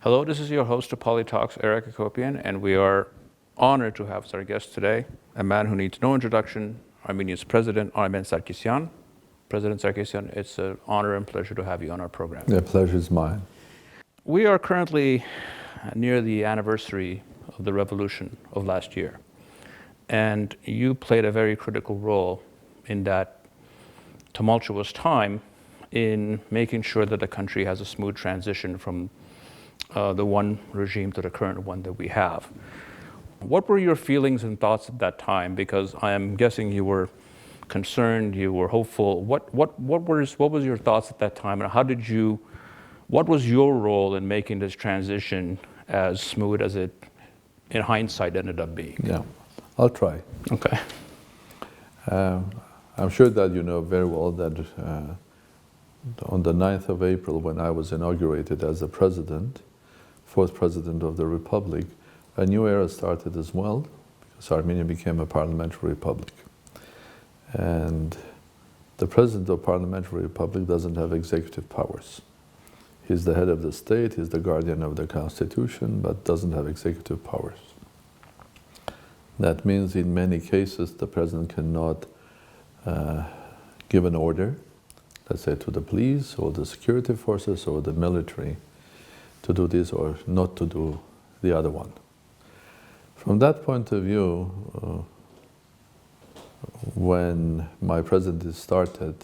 Hello, this is your host of PoliTalks, Eric Hacopian, and we are honored to have as our guest today a man who needs no introduction, Armenia's President, Armen Sarkissian. President Sarkissian, it's an honor and pleasure to have you on our program. The pleasure is mine. We are currently near the anniversary of the revolution of last year, and you played a very critical role in that tumultuous time in making sure that the country has a smooth transition from the one regime to the current one that we have. What were your feelings and thoughts at that time? Because I am guessing you were concerned, you were hopeful. What was your thoughts at that time, and what was your role in making this transition as smooth as it, in hindsight, ended up being? Yeah, I'll try. Okay. I'm sure that you know very well that on the 9th of April, when I was inaugurated as the president, fourth president of the Republic, a new era started as well, because Armenia became a parliamentary republic. And the president of parliamentary republic doesn't have executive powers. He's the head of the state, he's the guardian of the constitution, but doesn't have executive powers. That means in many cases the president cannot give an order, let's say to the police or the security forces or the military, to do this or not to do the other one. From that point of view, when my presidency started,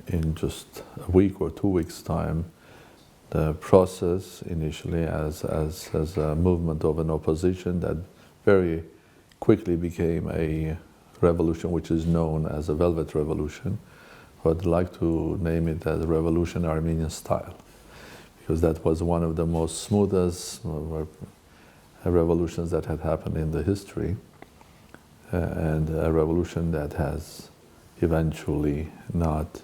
in just a week or 2 weeks' time, the process initially as a movement of an opposition that very quickly became a revolution which is known as a Velvet Revolution. I'd like to name it as Revolution Armenian style, because that was one of the most smoothest revolutions that had happened in the history, and a revolution that has eventually not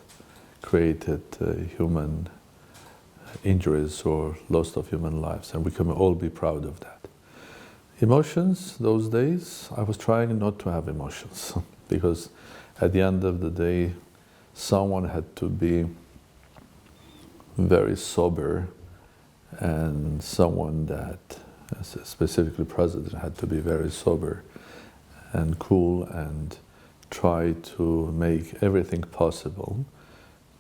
created human injuries or loss of human lives, and we can all be proud of that. Emotions, those days, I was trying not to have emotions, because at the end of the day, someone had to be very sober, and someone that, specifically president, had to be very sober and cool and try to make everything possible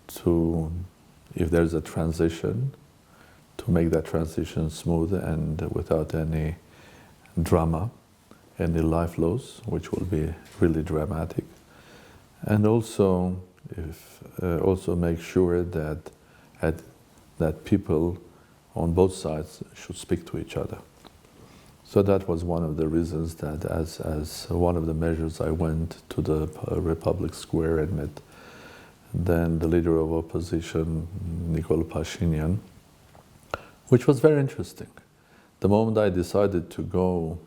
to, if there's a transition, to make that transition smooth and without any drama, any life loss, which will be really dramatic. And also, also make sure that that people on both sides should speak to each other. So that was one of the reasons that as one of the measures I went to the Republic Square and met then the leader of opposition, Nikol Pashinyan, which was very interesting. The moment I decided to go,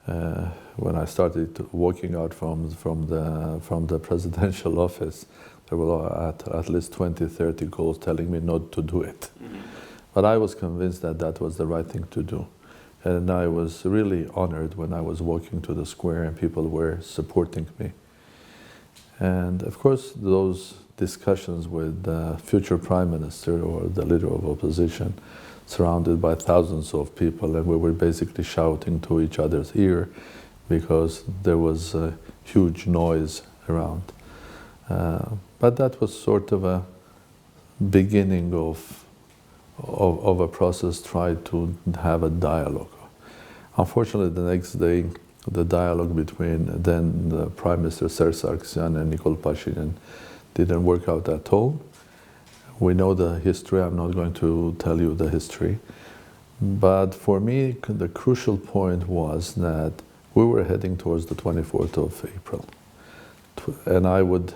when I started walking out from the presidential office, there were at least 20, 30 calls telling me not to do it. Mm-hmm. But I was convinced that that was the right thing to do. And I was really honored when I was walking to the square and people were supporting me. And of course, those discussions with the future prime minister or the leader of opposition, surrounded by thousands of people, and we were basically shouting to each other's ear because there was a huge noise around. But that was sort of a beginning of a process, tried to have a dialogue. Unfortunately, the next day, the dialogue between then the Prime Minister Armen Sarkissian and Nikol Pashinyan didn't work out at all. We know the history, I'm not going to tell you the history. But for me, the crucial point was that we were heading towards the 24th of April. And I would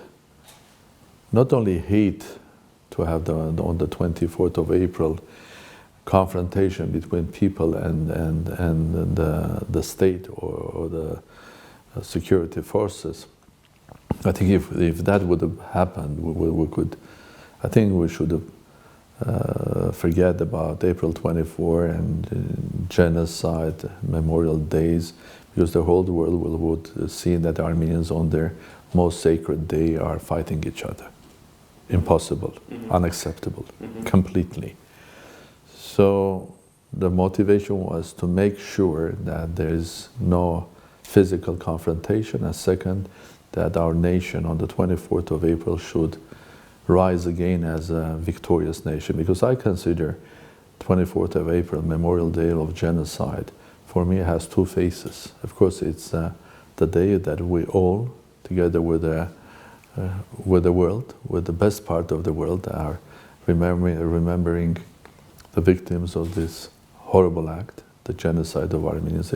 not only hate to have on the 24th of April confrontation between people and the state or the security forces. I think if that would have happened, we could, I think we should have forget about April 24 and genocide memorial days, because the whole world would see that Armenians on their most sacred day are fighting each other. Impossible, unacceptable, completely. So the motivation was to make sure that there is no physical confrontation, and second, that our nation on the 24th of April should rise again as a victorious nation. Because I consider 24th of April, Memorial Day of Genocide, for me it has two faces. Of course, it's the day that we all, together with the world, with the best part of the world, are remembering the victims of this horrible act, the genocide of Armenians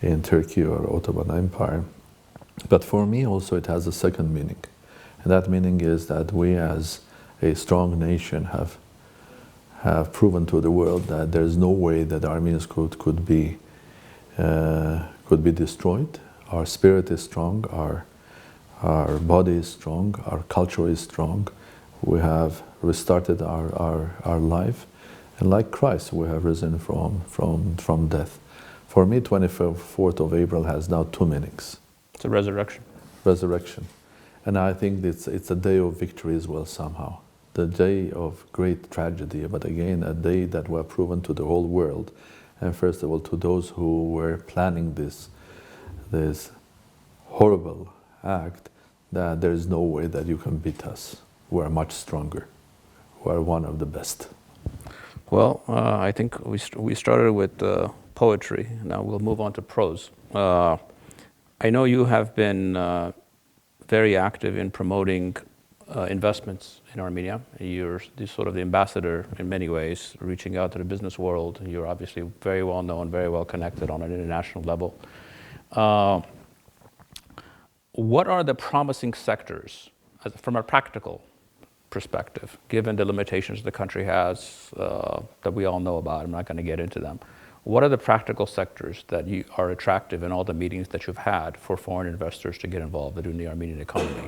in Turkey or Ottoman Empire. But for me also it has a second meaning. And that meaning is that we as a strong nation have proven to the world that there is no way that Armenians could be destroyed. Our spirit is strong, our body is strong, our culture is strong. We have restarted our life, and like Christ, we have risen from death. For me, 24th of April has now two meanings. It's a resurrection. Resurrection. And I think it's a day of victory as well somehow. The day of great tragedy, but again, a day that were proven to the whole world. And first of all, to those who were planning this horrible act, that there is no way that you can beat us. We are much stronger. We are one of the best. Well, I think we started with poetry. Now we'll move on to prose. I know you have been very active in promoting investments in Armenia. You're sort of the ambassador in many ways, reaching out to the business world. You're obviously very well known, very well connected on an international level. What are the promising sectors from a practical perspective, given the limitations the country has that we all know about? I'm not going to get into them. What are the practical sectors that are attractive in all the meetings that you've had for foreign investors to get involved in the Armenian economy?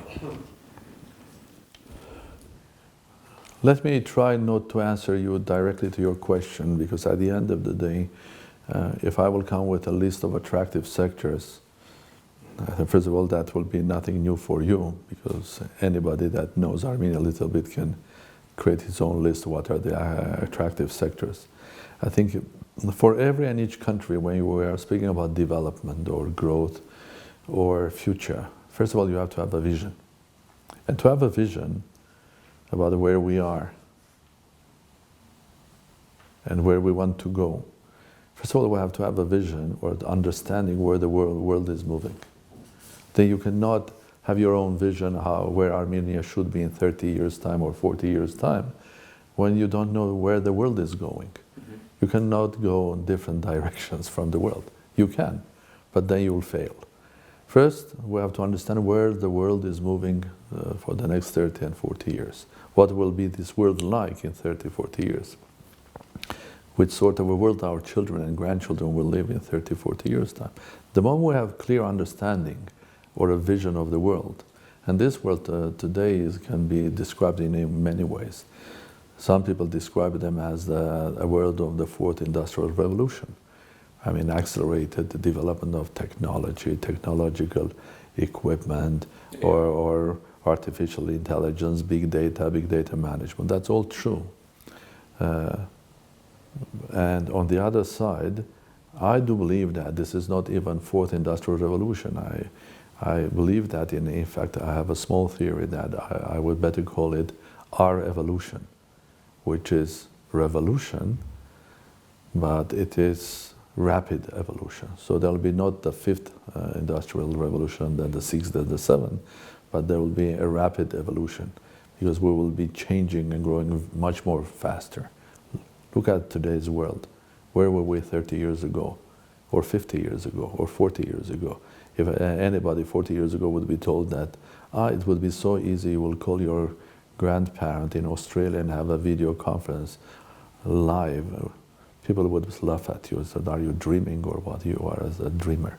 Let me try not to answer you directly to your question, because at the end of the day, if I will come with a list of attractive sectors, first of all, that will be nothing new for you, because anybody that knows Armenia a little bit can create his own list of what are the attractive sectors. I think for every and each country, when we are speaking about development or growth or future, first of all, you have to have a vision. And to have a vision about where we are and where we want to go, first of all, we have to have a vision or understanding where the world is moving. Then you cannot have your own vision where Armenia should be in 30 years' time or 40 years' time when you don't know where the world is going. You cannot go in different directions from the world. You can, but then you will fail. First, we have to understand where the world is moving for the next 30 and 40 years. What will be this world like in 30, 40 years? Which sort of a world our children and grandchildren will live in 30, 40 years' time. The moment we have clear understanding or a vision of the world, and this world today can be described in many ways. Some people describe them as a world of the fourth industrial revolution. I mean, accelerated the development of technology, technological equipment, or artificial intelligence, big data management. That's all true. And on the other side, I do believe that this is not even fourth industrial revolution. I believe that, in fact, I have a small theory that I would better call it our evolution, which is revolution, but it is rapid evolution. So there will be not the fifth industrial revolution, then the sixth, then the seventh, but there will be a rapid evolution because we will be changing and growing much more faster. Look at today's world. Where were we 30 years ago, or 50 years ago, or 40 years ago? If anybody 40 years ago would be told that it would be so easy, you will call your grandparent in Australia and have a video conference live, people would laugh at you and say, are you dreaming, or what? You are as a dreamer.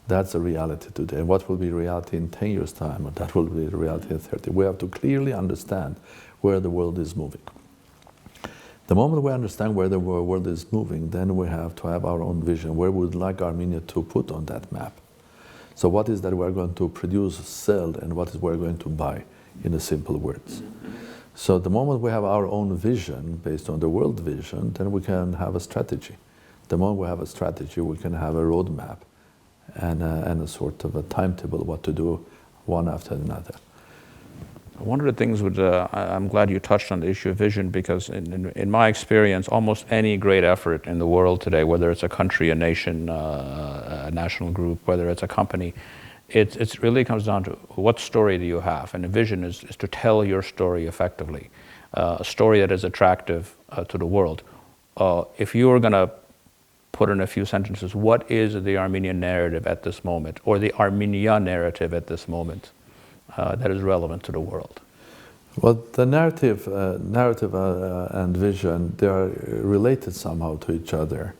That's the reality today. And what will be reality in 10 years' time, or that will be reality in 30. We have to clearly understand where the world is moving. The moment we understand where the world is moving, then we have to have our own vision, where we would like Armenia to put on that map. So what is that we're going to produce, sell, and what is we're going to buy, in the simple words. So the moment we have our own vision based on the world vision, then we can have a strategy. The moment we have a strategy, we can have a roadmap and a sort of a timetable what to do one after another. One of the things I'm glad you touched on the issue of vision, because in my experience, almost any great effort in the world today, whether it's a country, a nation, a national group, whether it's a company, it really comes down to what story do you have? And a vision is to tell your story effectively, a story that is attractive to the world. If you were going to put in a few sentences, what is the Armenian narrative at this moment, or the Armenia narrative at this moment? That is relevant to the world? Well, the narrative and vision, they are related somehow to each other.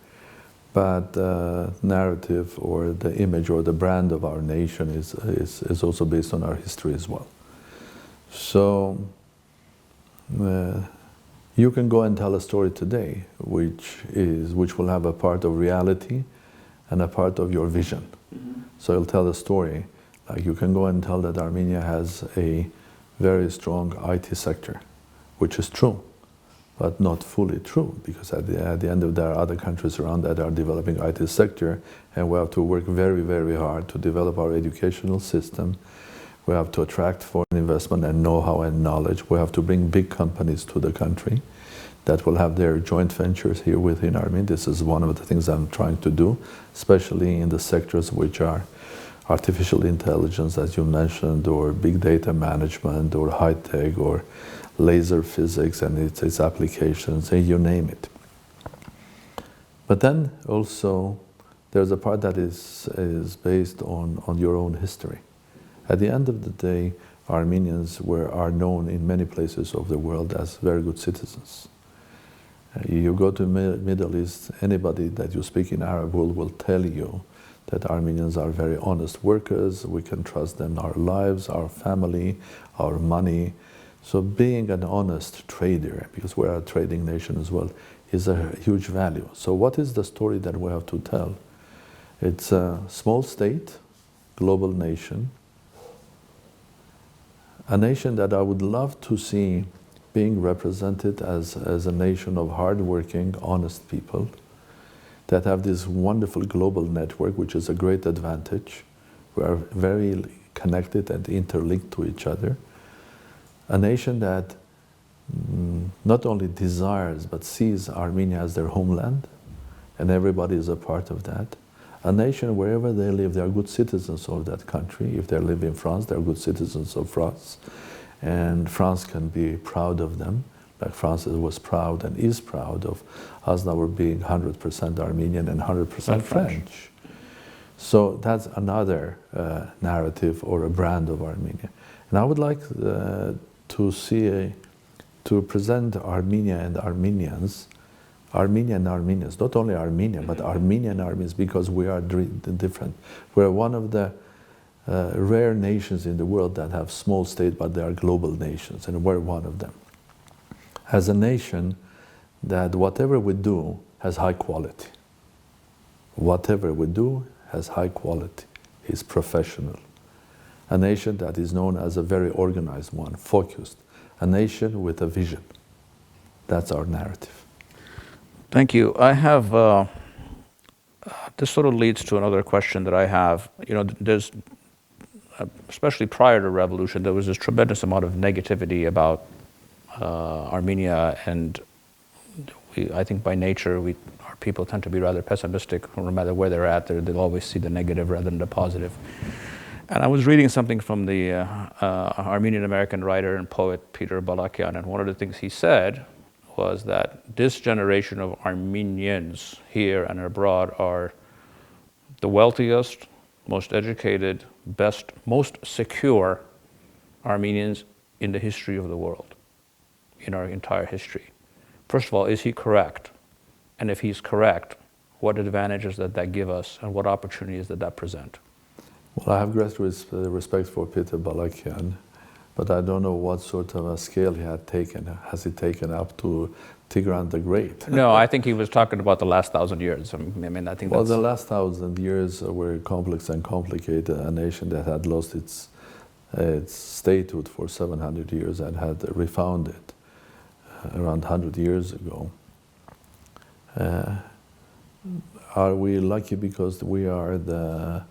But the narrative or the image or the brand of our nation is also based on our history as well. So you can go and tell a story today, which will have a part of reality and a part of your vision. Mm-hmm. So you'll tell a story. Like you can go and tell that Armenia has a very strong IT sector, which is true, but not fully true, because at the end of there are other countries around that are developing IT sector, and we have to work very, very hard to develop our educational system. We have to attract foreign investment and know-how and knowledge. We have to bring big companies to the country that will have their joint ventures here within Armenia. This is one of the things I'm trying to do, especially in the sectors which are artificial intelligence, as you mentioned, or big data management, or high tech, or laser physics and its applications, and you name it. But then also there's a part that is based on your own history. At the end of the day, Armenians are known in many places of the world as very good citizens. You go to Middle East, anybody that you speak in Arab world will tell you that Armenians are very honest workers, we can trust them our lives, our family, our money. So being an honest trader, because we're a trading nation as well, is a huge value. So what is the story that we have to tell? It's a small state, global nation, a nation that I would love to see being represented as a nation of hardworking, honest people that have this wonderful global network, which is a great advantage. We are very connected and interlinked to each other. A nation that not only desires but sees Armenia as their homeland, and everybody is a part of that. A nation wherever they live, they are good citizens of that country. If they live in France, they are good citizens of France. And France can be proud of them, like France was proud and is proud of us now being 100% Armenian and 100% French. So that's another narrative or a brand of Armenia. And I would like to present Armenia and Armenians, not only Armenia, but Armenian Armenians, because we are different. We're one of the rare nations in the world that have small states, but they are global nations, and we're one of them. As a nation, that whatever we do has high quality. Whatever we do has high quality, is professional. A nation that is known as a very organized one, focused. A nation with a vision. That's our narrative. Thank you. I have, this sort of leads to another question that I have. You know, there's, especially prior to revolution, there was this tremendous amount of negativity about Armenia, and I think by nature, our people tend to be rather pessimistic. No matter where they're at, they'll always see the negative rather than the positive. And I was reading something from the Armenian-American writer and poet Peter Balakian, and one of the things he said was that this generation of Armenians here and abroad are the wealthiest, most educated, best, most secure Armenians in the history of the world, in our entire history. First of all, is he correct? And if he's correct, what advantages does that give us, and what opportunities does that present? Well, I have great respect for Peter Balakian, but I don't know what sort of a scale he had taken. Has he taken up to Tigran the Great? No, I think he was talking about the last 1,000 years. I mean, I think well, the last 1,000 years were complex and complicated. A nation that had lost its its statehood for 700 years and had refounded around 100 years ago. Are we lucky because we are the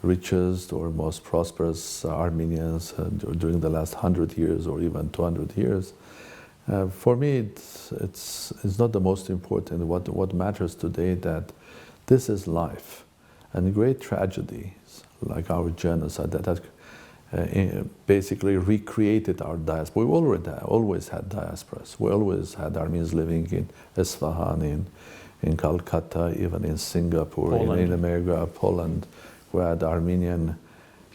richest or most prosperous Armenians during the last 100 years or even 200 years? For me, it's not the most important. What matters today that this is life, and great tragedies like our genocide that basically recreated our diaspora. We always had diasporas. We always had Armenians living in Isfahan, in Calcutta, even in Singapore, in America, Poland. We had Armenian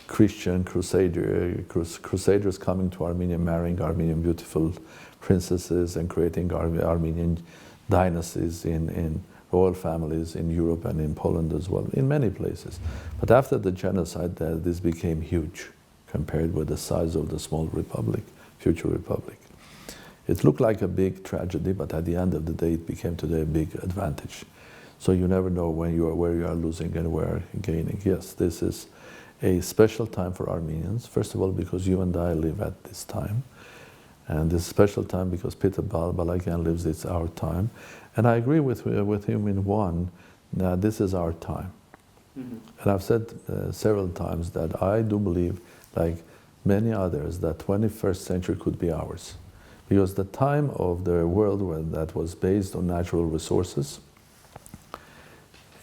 Christian crusaders coming to Armenia, marrying Armenian beautiful princesses and creating Armenian dynasties in royal families in Europe and in Poland as well, in many places. But after the genocide, this became huge compared with the size of the small republic, future republic. It looked like a big tragedy, but at the end of the day, it became today a big advantage. So you never know where you are losing and where gaining. Yes, this is a special time for Armenians. First of all, because you and I live at this time. And this special time because Peter Balakian lives, it's our time. And I agree with him in one, that this is our time. Mm-hmm. And I've said several times that I do believe, like many others, that 21st century could be ours. Because the time of the world that was based on natural resources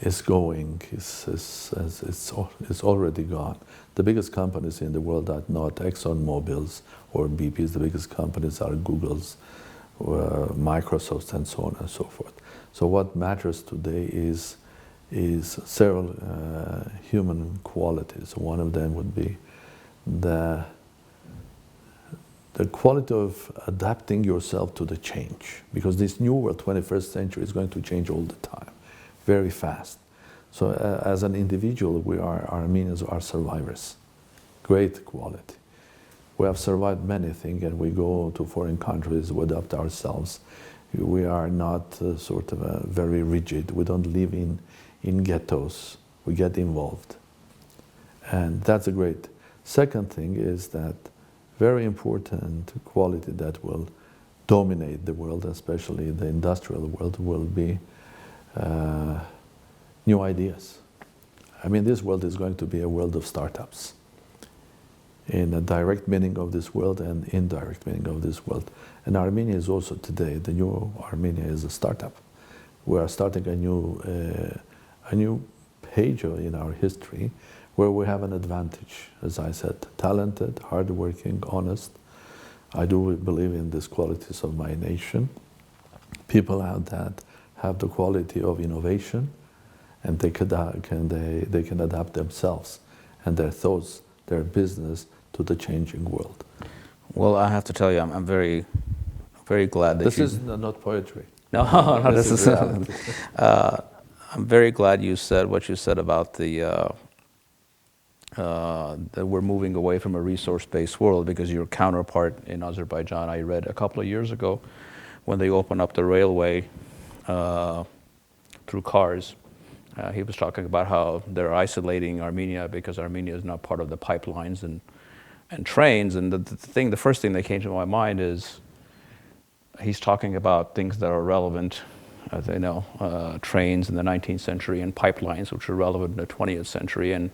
is going, it's already gone. The biggest companies in the world are not ExxonMobil's or BP's. The biggest companies are Google's, Microsoft's, and so on and so forth. So what matters today is several human qualities. One of them would be the quality of adapting yourself to the change. Because this new world, 21st century, is going to change all the time, very fast. So as an individual, Armenians are survivors, great quality. We have survived many things, and we go to foreign countries, we adapt ourselves. We are not sort of very rigid. We don't live in ghettos. We get involved. And that's a great. Second thing is that very important quality that will dominate the world, especially the industrial world, will be new ideas. I mean, this world is going to be a world of startups, in a direct meaning of this world and indirect meaning of this world. And Armenia is also today, the new Armenia is a startup. We are starting a new page in our history where we have an advantage, as I said, talented, hardworking, honest. I do believe in these qualities of my nation. People out that have the quality of innovation, and they can adapt themselves and their thoughts, their business to the changing world. Well, I have to tell you, I'm very, very glad that this is not poetry. No, no, this is reality. I'm very glad you said what you said about that we're moving away from a resource-based world, because your counterpart in Azerbaijan, I read a couple of years ago, when they opened up the railway through cars, he was talking about how they're isolating Armenia because Armenia is not part of the pipelines and trains. And the first thing that came to my mind is he's talking about things that are relevant, as they know, trains in the 19th century and pipelines, which are relevant in the 20th century. And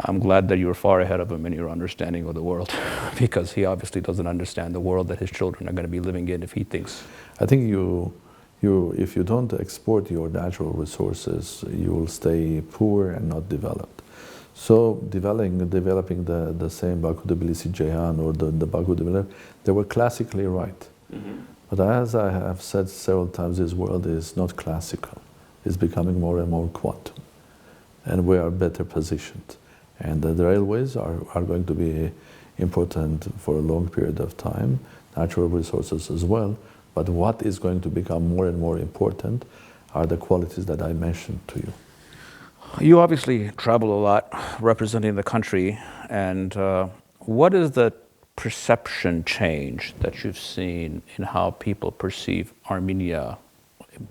I'm glad that you're far ahead of him in your understanding of the world, because he obviously doesn't understand the world that his children are going to be living in if he thinks. I think if you don't export your natural resources, you will stay poor and not developed. So developing the same Baku Tbilisi Ceyhan or the Baku Tbilisi, they were classically right. Mm-hmm. But as I have said several times, this world is not classical. It's becoming more and more quantum. And we are better positioned. And the railways are going to be important for a long period of time, natural resources as well. But what is going to become more and more important are the qualities that I mentioned to you. You obviously travel a lot representing the country. And what is the perception change that you've seen in how people perceive Armenia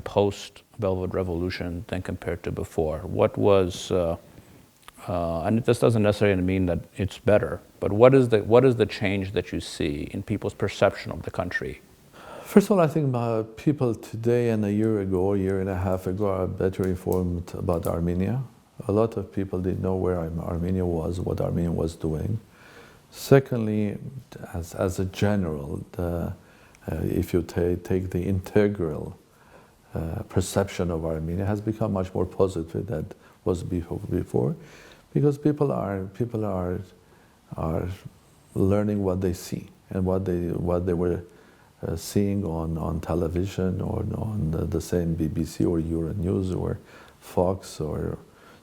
post-Velvet Revolution than compared to before? What was And this doesn't necessarily mean that it's better, but what is the change that you see in people's perception of the country? First of all, I think people today and a year ago, a year and a half ago, are better informed about Armenia. A lot of people didn't know where Armenia was, what Armenia was doing. Secondly, as a general, if you take the integral perception of Armenia, has become much more positive than was before, because people are learning what they see and what they were seeing on television or on the same BBC or Euronews or Fox or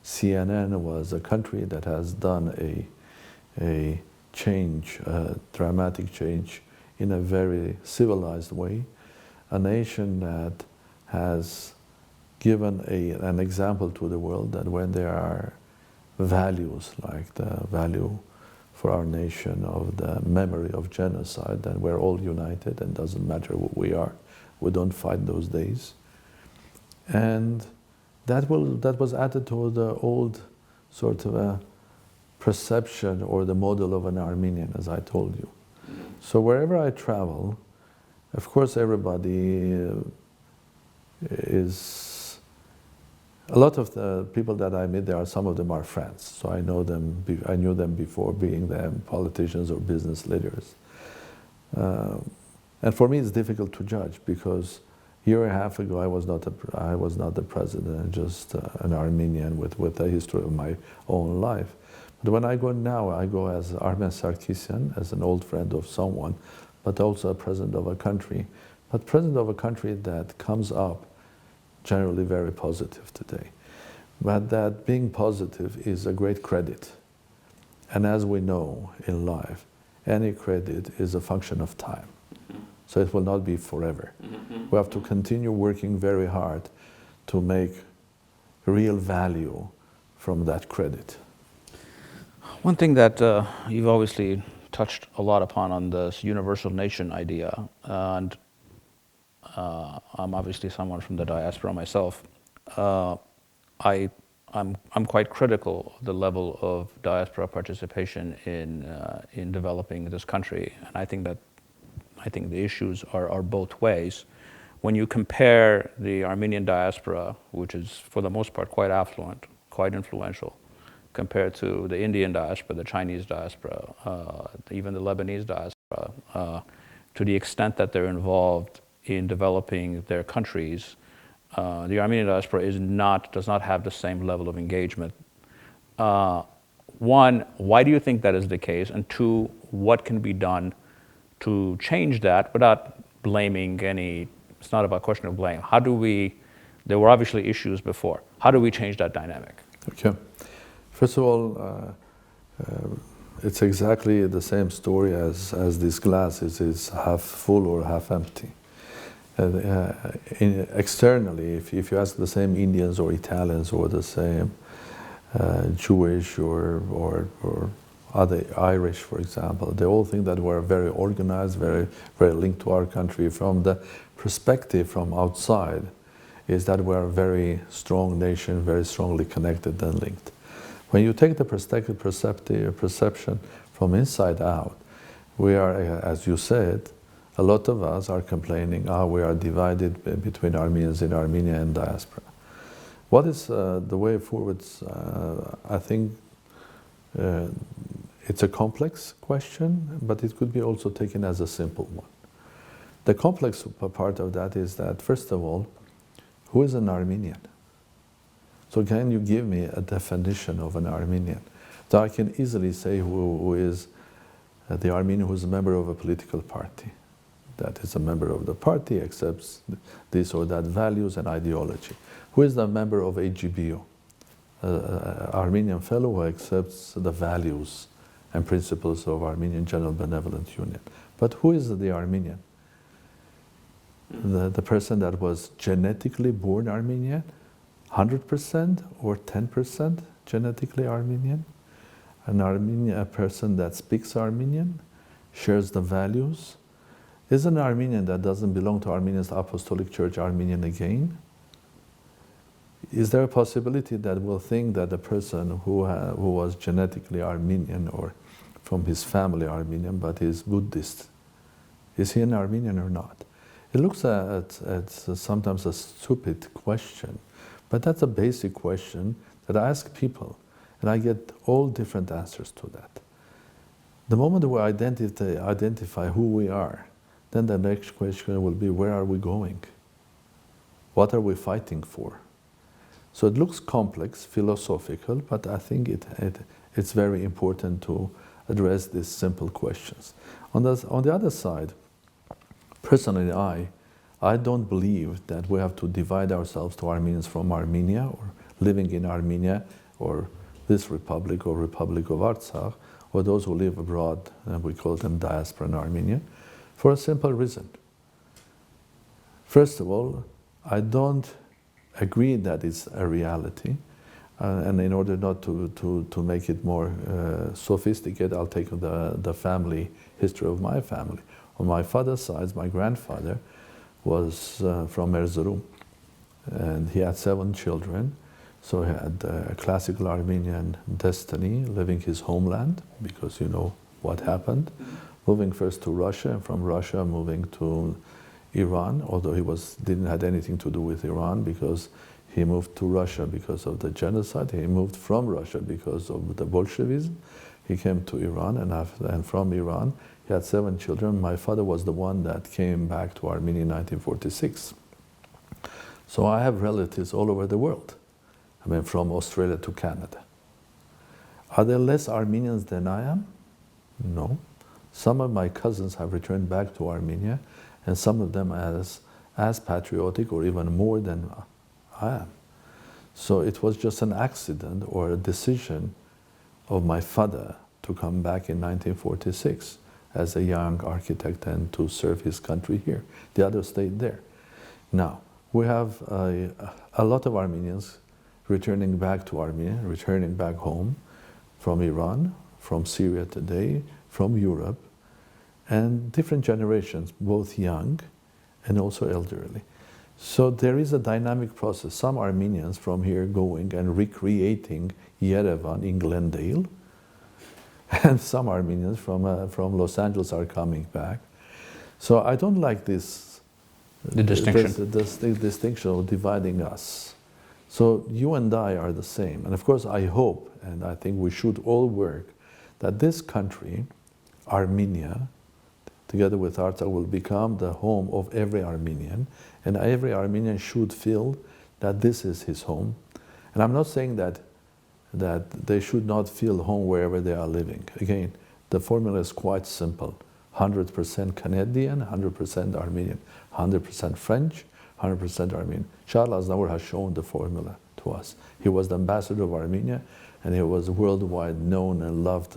CNN. Was a country that has done a change, a dramatic change in a very civilized way, a nation that has given an example to the world that when there are values like the value for our nation of the memory of genocide, then we're all united and doesn't matter what we are. We don't fight those days. And that was added to the old sort of a perception or the model of an Armenian, as I told you. So wherever I travel, of course everybody is, a lot of the people that I meet there, some of them are friends. So I know them, I knew them before being them politicians or business leaders. And for me it's difficult to judge because a year and a half ago I was not the president, just an Armenian with a history of my own life. But when I go now, I go as Armen Sarkissian, as an old friend of someone, but also a president of a country. But president of a country that comes up generally very positive today. But that being positive is a great credit. And as we know in life, any credit is a function of time. So it will not be forever. We have to continue working very hard to make real value from that credit. One thing that you've obviously touched a lot upon on this universal nation idea, and I'm obviously someone from the diaspora myself. I'm quite critical of the level of diaspora participation in developing this country, and I think the issues are both ways. When you compare the Armenian diaspora, which is for the most part quite affluent, quite influential, compared to the Indian diaspora, the Chinese diaspora, even the Lebanese diaspora, to the extent that they're involved in developing their countries, the Armenian diaspora does not have the same level of engagement. One, why do you think that is the case? And two, what can be done to change that without blaming any? It's not about a question of blame. There were obviously issues before. How do we change that dynamic? Okay. First of all, it's exactly the same story as this glass is half full or half empty. Externally, if you ask the same Indians or Italians or the same Jewish or other Irish, for example, they all think that we're very organized, very, very linked to our country. From the perspective from outside, is that we're a very strong nation, very strongly connected and linked. When you take the perception from inside out, we are, as you said, a lot of us are complaining, we are divided between Armenians in Armenia and diaspora. What is the way forward? I think it's a complex question, but it could be also taken as a simple one. The complex part of that is that, first of all, who is an Armenian? So can you give me a definition of an Armenian? So I can easily say who is the Armenian who is a member of a political party. That is a member of the party, accepts this or that values and ideology. Who is the member of AGBO? Armenian fellow who accepts the values and principles of Armenian General Benevolent Union. But who is the Armenian? The person that was genetically born Armenian, 100% or 10% genetically Armenian? A person that speaks Armenian, shares the values, is an Armenian that doesn't belong to Armenia's Apostolic Church Armenian again? is there a possibility that we'll think that the person who was genetically Armenian or from his family Armenian but is Buddhist, is he an Armenian or not? It looks at sometimes a stupid question, but that's a basic question that I ask people, and I get all different answers to that. The moment we identify who we are, then the next question will be, where are we going? What are we fighting for? So it looks complex, philosophical, but I think it's very important to address these simple questions. On the other side, personally, I don't believe that we have to divide ourselves to Armenians from Armenia or living in Armenia or this republic or Republic of Artsakh, or those who live abroad, and we call them Diaspora in Armenia, for a simple reason. First of all, I don't agree that it's a reality, and in order not to make it more sophisticated, I'll take the family history of my family. On my father's side, my grandfather was from Erzurum, and he had 7 children. So he had a classical Armenian destiny, leaving his homeland, because you know what happened, moving first to Russia, and from Russia moving to Iran, although he didn't have anything to do with Iran, because he moved to Russia because of the genocide. He moved from Russia because of the Bolshevism. He came to Iran, and from Iran, he had 7 children. My father was the one that came back to Armenia in 1946. So I have relatives all over the world. I mean, from Australia to Canada. Are there less Armenians than I am? No. Some of my cousins have returned back to Armenia, and some of them as patriotic or even more than I am. So it was just an accident or a decision of my father to come back in 1946 as a young architect and to serve his country here. The others stayed there. Now, we have a lot of Armenians returning back to Armenia, returning back home from Iran, from Syria today, from Europe, and different generations, both young and also elderly. So there is a dynamic process. Some Armenians from here going and recreating Yerevan in Glendale, and some Armenians from Los Angeles are coming back. So I don't like this distinction of dividing us. So you and I are the same. And of course, I hope, and I think we should all work, that this country, Armenia, together with Artsakh, will become the home of every Armenian. And every Armenian should feel that this is his home. And I'm not saying that they should not feel home wherever they are living. Again, the formula is quite simple. 100% Canadian, 100% Armenian, 100% French, 100% Armenian. Charles Aznavour has shown the formula to us. He was the ambassador of Armenia, and he was a worldwide known and loved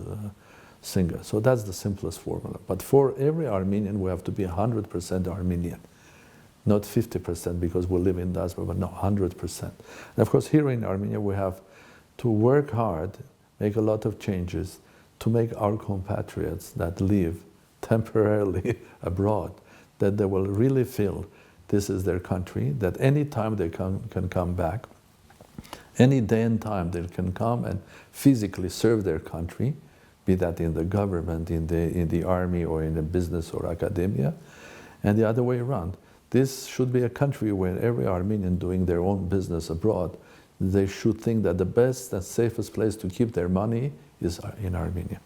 singer. So that's the simplest formula. But for every Armenian, we have to be 100% Armenian. Not 50% because we live in diaspora, but no, 100%. And of course, here in Armenia, we have to work hard, make a lot of changes to make our compatriots that live temporarily abroad, that they will really feel this is their country, that any time they can come back, any day and time they can come and physically serve their country, be that in the government, in the army, or in the business or academia, and the other way around. This should be a country where every Armenian doing their own business abroad, they should think that the best and safest place to keep their money is in Armenia.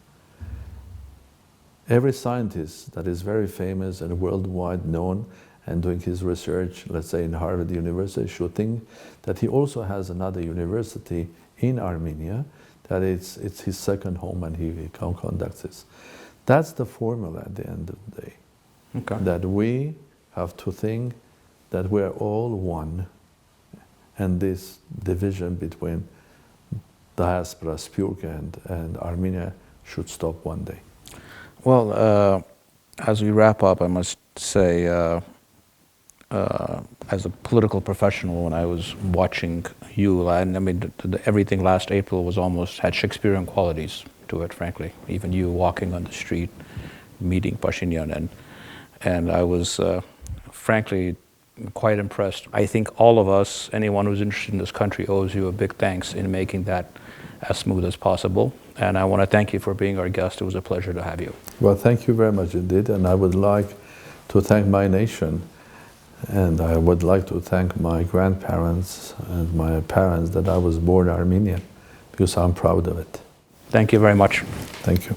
Every scientist that is very famous and worldwide known and doing his research, let's say in Harvard University, should think that he also has another university in Armenia, that it's his second home and he conducts this. That's the formula at the end of the day. Okay. That we have to think that we're all one, and this division between diaspora, Spurka, and Armenia should stop one day. Well, as we wrap up, I must say, as a political professional, when I was watching you, I mean, everything last April was had Shakespearean qualities to it, frankly. Even you walking on the street, meeting Pashinyan, and I was frankly quite impressed. I think all of us, anyone who's interested in this country, owes you a big thanks in making that as smooth as possible. And I want to thank you for being our guest. It was a pleasure to have you. Well, thank you very much indeed. And I would like to thank my nation. And I would like to thank my grandparents and my parents that I was born Armenian, because I'm proud of it. Thank you very much. Thank you.